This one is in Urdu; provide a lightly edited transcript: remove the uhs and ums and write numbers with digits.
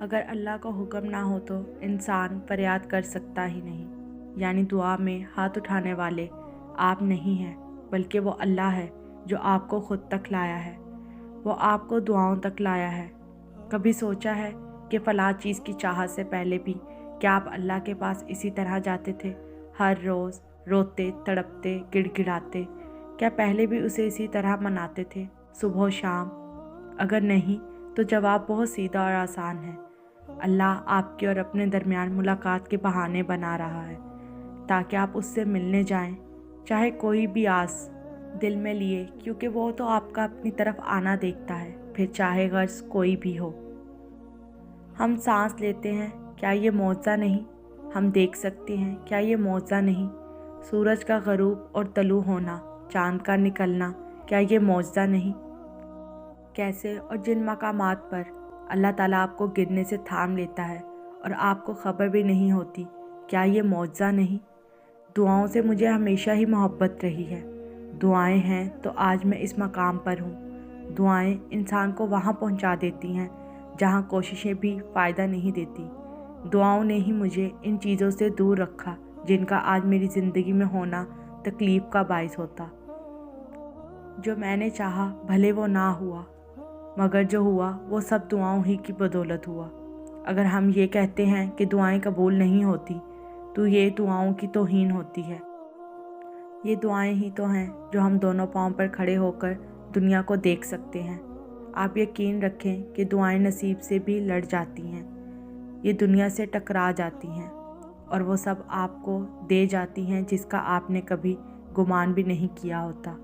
اگر اللہ کا حکم نہ ہو تو انسان فریاد کر سکتا ہی نہیں، یعنی دعا میں ہاتھ اٹھانے والے آپ نہیں ہیں، بلکہ وہ اللہ ہے جو آپ کو خود تک لایا ہے، وہ آپ کو دعاؤں تک لایا ہے۔ کبھی سوچا ہے کہ فلاں چیز کی چاہت سے پہلے بھی کیا آپ اللہ کے پاس اسی طرح جاتے تھے، ہر روز روتے تڑپتے گڑ گڑاتے؟ کیا پہلے بھی اسے اسی طرح مناتے تھے، صبح و شام؟ اگر نہیں تو جواب بہت سیدھا اور آسان ہے۔ اللہ آپ کے اور اپنے درمیان ملاقات کے بہانے بنا رہا ہے تاکہ آپ اس سے ملنے جائیں، چاہے کوئی بھی آس دل میں لیے، کیونکہ وہ تو آپ کا اپنی طرف آنا دیکھتا ہے، پھر چاہے غرض کوئی بھی ہو۔ ہم سانس لیتے ہیں، کیا یہ معجزہ نہیں؟ ہم دیکھ سکتے ہیں، کیا یہ معجزہ نہیں؟ سورج کا غروب اور طلوع ہونا، چاند کا نکلنا، کیا یہ معجزہ نہیں؟ کیسے اور جن مقامات پر اللہ تعالیٰ آپ کو گرنے سے تھام لیتا ہے اور آپ کو خبر بھی نہیں ہوتی، کیا یہ معجزہ نہیں؟ دعاؤں سے مجھے ہمیشہ ہی محبت رہی ہے۔ دعائیں ہیں تو آج میں اس مقام پر ہوں۔ دعائیں انسان کو وہاں پہنچا دیتی ہیں جہاں کوششیں بھی فائدہ نہیں دیتی۔ دعاؤں نے ہی مجھے ان چیزوں سے دور رکھا جن کا آج میری زندگی میں ہونا تکلیف کا باعث ہوتا۔ جو میں نے چاہا بھلے وہ نہ ہوا، مگر جو ہوا وہ سب دعاؤں ہی کی بدولت ہوا۔ اگر ہم یہ کہتے ہیں کہ دعائیں قبول نہیں ہوتی تو یہ دعاؤں کی توہین ہوتی ہے۔ یہ دعائیں ہی تو ہیں جو ہم دونوں پاؤں پر کھڑے ہو کر دنیا کو دیکھ سکتے ہیں۔ آپ یقین رکھیں کہ دعائیں نصیب سے بھی لڑ جاتی ہیں، یہ دنیا سے ٹکرا جاتی ہیں، اور وہ سب آپ کو دے جاتی ہیں جس کا آپ نے کبھی گمان بھی نہیں کیا ہوتا۔